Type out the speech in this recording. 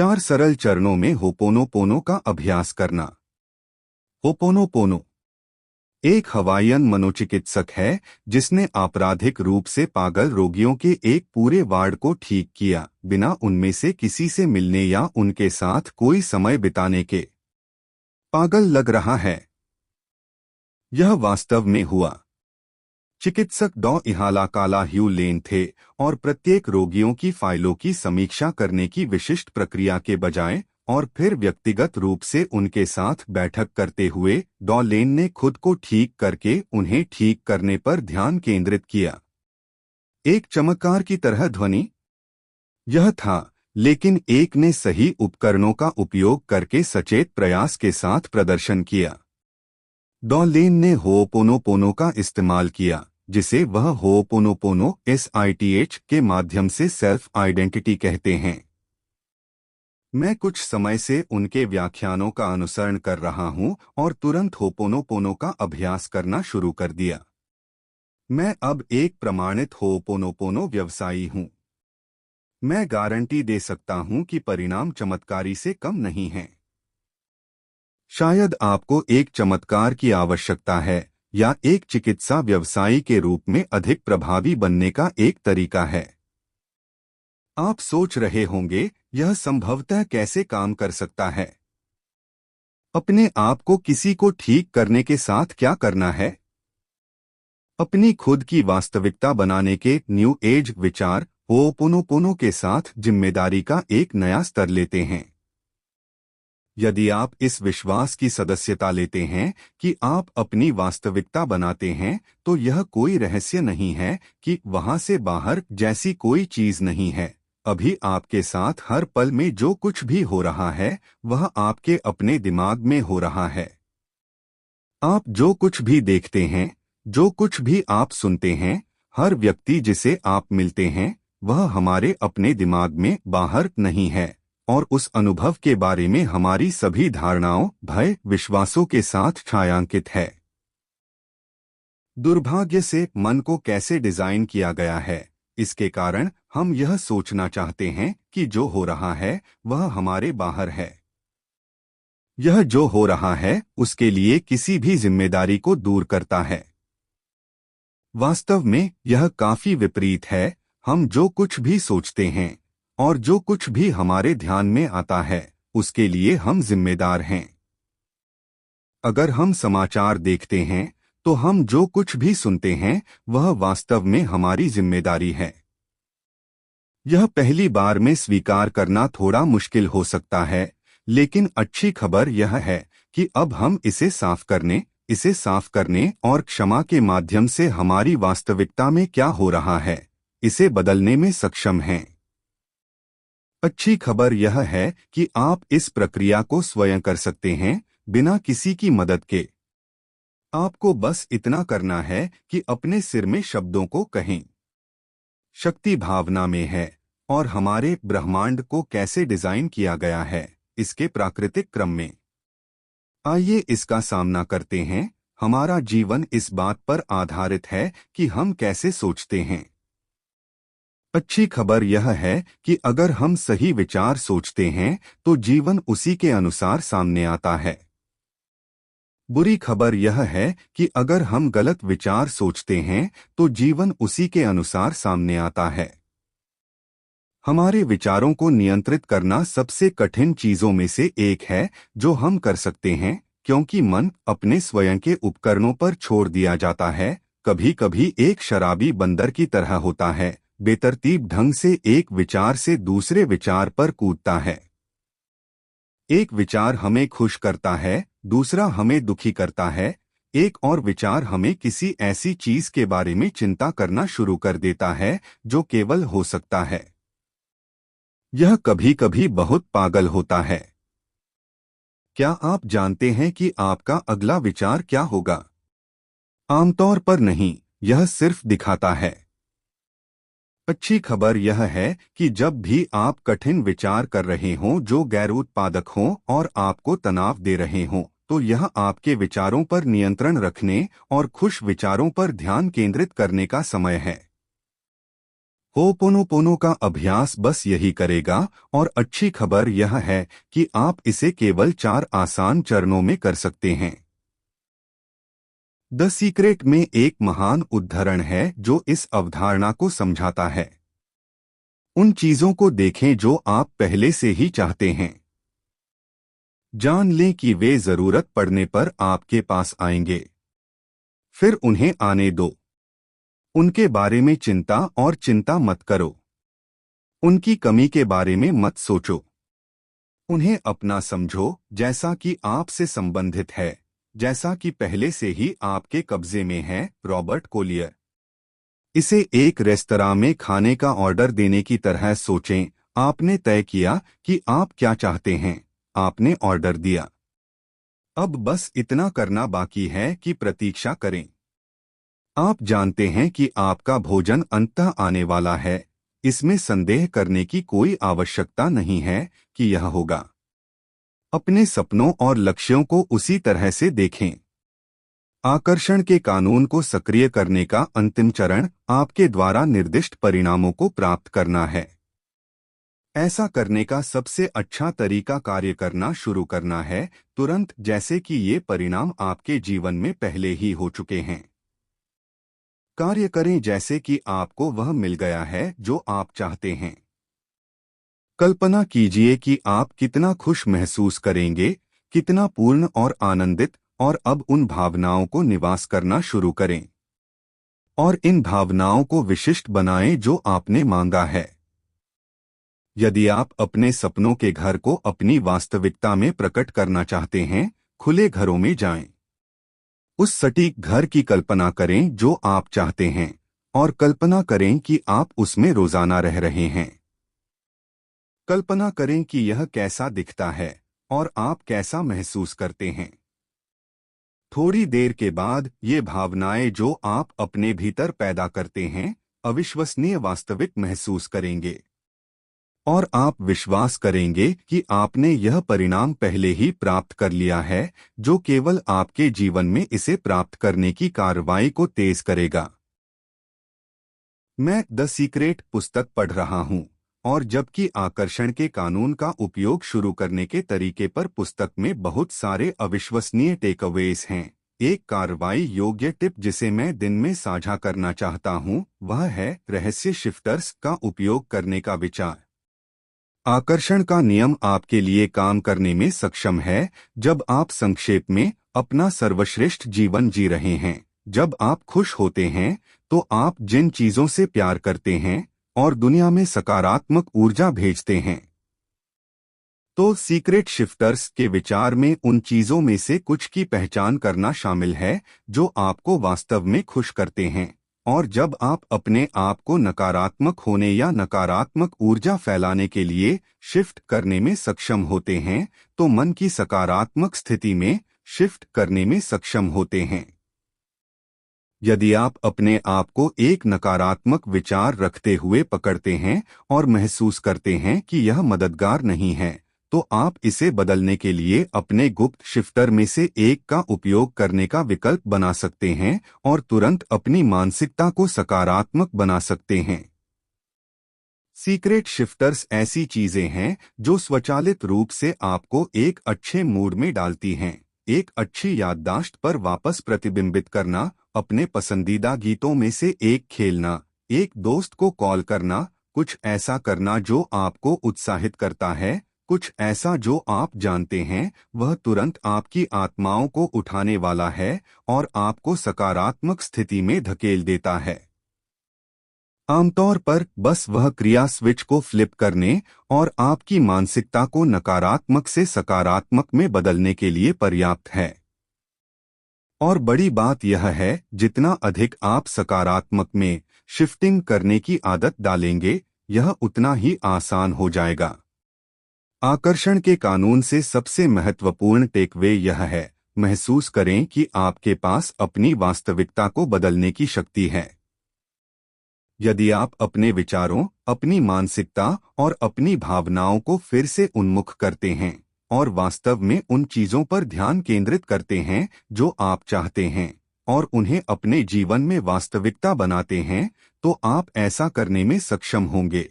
4 सरल चरणों में होपोनोपोनो का अभ्यास करना। होपोनोपोनो एक हवाईयन मनोचिकित्सक है जिसने आपराधिक रूप से पागल रोगियों के एक पूरे वार्ड को ठीक किया, बिना उनमें से किसी से मिलने या उनके साथ कोई समय बिताने के। पागल लग रहा है? यह वास्तव में हुआ। चिकित्सक डॉ इहाला काला ह्यू लेन थे और प्रत्येक रोगियों की फाइलों की समीक्षा करने की विशिष्ट प्रक्रिया के बजाय और फिर व्यक्तिगत रूप से उनके साथ बैठक करते हुए डॉ लेन ने खुद को ठीक करके उन्हें ठीक करने पर ध्यान केंद्रित किया। एक चमत्कार की तरह ध्वनि यह था, लेकिन एक ने सही उपकरणों का उपयोग करके सचेत प्रयास के साथ प्रदर्शन किया। डॉ लेन ने होपोनोपोनो का इस्तेमाल किया, जिसे वह होपोनोपोनो SITH के माध्यम से सेल्फ आइडेंटिटी कहते हैं। मैं कुछ समय से उनके व्याख्यानों का अनुसरण कर रहा हूं और तुरंत होपोनोपोनो का अभ्यास करना शुरू कर दिया। मैं अब एक प्रमाणित होपोनोपोनो व्यवसायी हूं। मैं गारंटी दे सकता हूं कि परिणाम चमत्कारी से कम नहीं हैं। शायद आपको एक चमत्कार की आवश्यकता है या एक चिकित्सा व्यवसायी के रूप में अधिक प्रभावी बनने का एक तरीका है। आप सोच रहे होंगे, यह संभवतः कैसे काम कर सकता है? अपने आप को किसी को ठीक करने के साथ क्या करना है? अपनी खुद की वास्तविकता बनाने के न्यू एज विचार होपोनोपोनो के साथ जिम्मेदारी का एक नया स्तर लेते हैं। यदि आप इस विश्वास की सदस्यता लेते हैं कि आप अपनी वास्तविकता बनाते हैं, तो यह कोई रहस्य नहीं है कि वहां से बाहर जैसी कोई चीज नहीं है। अभी आपके साथ हर पल में जो कुछ भी हो रहा है, वह आपके अपने दिमाग में हो रहा है। आप जो कुछ भी देखते हैं, जो कुछ भी आप सुनते हैं, हर व्यक्ति जिसे आप मिलते हैं, वह हमारे अपने दिमाग में बाहर नहीं है और उस अनुभव के बारे में हमारी सभी धारणाओं, भय, विश्वासों के साथ छायांकित है। दुर्भाग्य से मन को कैसे डिजाइन किया गया है, इसके कारण हम यह सोचना चाहते हैं कि जो हो रहा है वह हमारे बाहर है। यह जो हो रहा है उसके लिए किसी भी जिम्मेदारी को दूर करता है। वास्तव में यह काफी विपरीत है। हम जो कुछ भी सोचते हैं और जो कुछ भी हमारे ध्यान में आता है, उसके लिए हम जिम्मेदार हैं। अगर हम समाचार देखते हैं, तो हम जो कुछ भी सुनते हैं वह वास्तव में हमारी जिम्मेदारी है। यह पहली बार में स्वीकार करना थोड़ा मुश्किल हो सकता है, लेकिन अच्छी खबर यह है कि अब हम इसे साफ करने और क्षमा के माध्यम से हमारी वास्तविकता में क्या हो रहा है, इसे बदलने में सक्षम हैं। अच्छी खबर यह है कि आप इस प्रक्रिया को स्वयं कर सकते हैं, बिना किसी की मदद के। आपको बस इतना करना है कि अपने सिर में शब्दों को कहें। शक्ति भावना में है और हमारे ब्रह्मांड को कैसे डिजाइन किया गया है, इसके प्राकृतिक क्रम में। आइए इसका सामना करते हैं। हमारा जीवन इस बात पर आधारित है कि हम कैसे सोचते हैं। अच्छी खबर यह है कि अगर हम सही विचार सोचते हैं, तो जीवन उसी के अनुसार सामने आता है। बुरी खबर यह है कि अगर हम गलत विचार सोचते हैं, तो जीवन उसी के अनुसार सामने आता है। हमारे विचारों को नियंत्रित करना सबसे कठिन चीजों में से एक है जो हम कर सकते हैं, क्योंकि मन अपने स्वयं के उपकरणों पर छोड़ दिया जाता है। कभी कभी एक शराबी बंदर की तरह होता है, बेतरतीब ढंग से एक विचार से दूसरे विचार पर कूदता है। एक विचार हमें खुश करता है, दूसरा हमें दुखी करता है, एक और विचार हमें किसी ऐसी चीज के बारे में चिंता करना शुरू कर देता है जो केवल हो सकता है। यह कभी कभी बहुत पागल होता है। क्या आप जानते हैं कि आपका अगला विचार क्या होगा? आमतौर पर नहीं, यह सिर्फ दिखाता है। अच्छी खबर यह है कि जब भी आप कठिन विचार कर रहे हों जो गैर उत्पादक हों और आपको तनाव दे रहे हों, तो यह आपके विचारों पर नियंत्रण रखने और खुश विचारों पर ध्यान केंद्रित करने का समय है। होपोनोपोनो का अभ्यास बस यही करेगा और अच्छी खबर यह है कि आप इसे केवल 4 आसान चरणों में कर सकते हैं। द सीक्रेट में एक महान उदाहरण है जो इस अवधारणा को समझाता है। उन चीजों को देखें जो आप पहले से ही चाहते हैं। जान लें कि वे जरूरत पड़ने पर आपके पास आएंगे। फिर उन्हें आने दो। उनके बारे में चिंता और चिंता मत करो। उनकी कमी के बारे में मत सोचो। उन्हें अपना समझो जैसा कि आपसे संबंधित है, जैसा कि पहले से ही आपके कब्जे में है। Robert Collier. इसे एक रेस्तरां में खाने का ऑर्डर देने की तरह सोचें। आपने तय किया कि आप क्या चाहते हैं, आपने ऑर्डर दिया। अब बस इतना करना बाकी है कि प्रतीक्षा करें। आप जानते हैं कि आपका भोजन अंततः आने वाला है। इसमें संदेह करने की कोई आवश्यकता नहीं है कि यह होगा। अपने सपनों और लक्ष्यों को उसी तरह से देखें। आकर्षण के कानून को सक्रिय करने का अंतिम चरण आपके द्वारा निर्दिष्ट परिणामों को प्राप्त करना है। ऐसा करने का सबसे अच्छा तरीका कार्य करना शुरू करना है, तुरंत, जैसे कि ये परिणाम आपके जीवन में पहले ही हो चुके हैं। कार्य करें जैसे कि आपको वह मिल गया है जो आप चाहते हैं। कल्पना कीजिए कि आप कितना खुश महसूस करेंगे, कितना पूर्ण और आनंदित, और अब उन भावनाओं को निवास करना शुरू करें और इन भावनाओं को विशिष्ट बनाएं जो आपने मांगा है। यदि आप अपने सपनों के घर को अपनी वास्तविकता में प्रकट करना चाहते हैं, खुले घरों में जाएं। उस सटीक घर की कल्पना करें जो आप चाहते हैं और कल्पना करें कि आप उसमें रोजाना रह रहे हैं। कल्पना करें कि यह कैसा दिखता है और आप कैसा महसूस करते हैं। थोड़ी देर के बाद ये भावनाएं जो आप अपने भीतर पैदा करते हैं, अविश्वसनीय वास्तविक महसूस करेंगे और आप विश्वास करेंगे कि आपने यह परिणाम पहले ही प्राप्त कर लिया है, जो केवल आपके जीवन में इसे प्राप्त करने की कार्रवाई को तेज करेगा। मैं द सीक्रेट पुस्तक पढ़ रहा हूँ और जबकि आकर्षण के कानून का उपयोग शुरू करने के तरीके पर पुस्तक में बहुत सारे अविश्वसनीय टेकअवेज हैं, एक कार्रवाई योग्य टिप जिसे मैं दिन में साझा करना चाहता हूँ वह है रहस्य शिफ्टर्स का उपयोग करने का विचार। आकर्षण का नियम आपके लिए काम करने में सक्षम है जब आप संक्षेप में अपना सर्वश्रेष्ठ जीवन जी रहे हैं। जब आप खुश होते हैं तो आप जिन चीजों से प्यार करते हैं और दुनिया में सकारात्मक ऊर्जा भेजते हैं। तो सीक्रेट शिफ्टर्स के विचार में उन चीजों में से कुछ की पहचान करना शामिल है जो आपको वास्तव में खुश करते हैं, और जब आप अपने आप को नकारात्मक होने या नकारात्मक ऊर्जा फैलाने के लिए शिफ्ट करने में सक्षम होते हैं तो मन की सकारात्मक स्थिति में शिफ्ट करने में सक्षम होते हैं। यदि आप अपने आप को एक नकारात्मक विचार रखते हुए पकड़ते हैं और महसूस करते हैं कि यह मददगार नहीं है, तो आप इसे बदलने के लिए अपने गुप्त शिफ्टर में से एक का उपयोग करने का विकल्प बना सकते हैं और तुरंत अपनी मानसिकता को सकारात्मक बना सकते हैं। सीक्रेट शिफ्टर्स ऐसी चीजें हैं जो स्वचालित रूप से आपको एक अच्छे मूड में डालती हैं। एक अच्छी याददाश्त पर वापस प्रतिबिंबित करना, अपने पसंदीदा गीतों में से एक खेलना, एक दोस्त को कॉल करना, कुछ ऐसा करना जो आपको उत्साहित करता है, कुछ ऐसा जो आप जानते हैं वह तुरंत आपकी आत्माओं को उठाने वाला है और आपको सकारात्मक स्थिति में धकेल देता है। आमतौर पर बस वह क्रिया स्विच को फ्लिप करने और आपकी मानसिकता को नकारात्मक से सकारात्मक में बदलने के लिए पर्याप्त है। और बड़ी बात यह है, जितना अधिक आप सकारात्मक में शिफ्टिंग करने की आदत डालेंगे, यह उतना ही आसान हो जाएगा। आकर्षण के कानून से सबसे महत्वपूर्ण टेकअवे यह है, महसूस करें कि आपके पास अपनी वास्तविकता को बदलने की शक्ति है। यदि आप अपने विचारों, अपनी मानसिकता और अपनी भावनाओं को फिर से उन्मुख करते हैं और वास्तव में उन चीजों पर ध्यान केंद्रित करते हैं जो आप चाहते हैं, और उन्हें अपने जीवन में वास्तविकता बनाते हैं, तो आप ऐसा करने में सक्षम होंगे।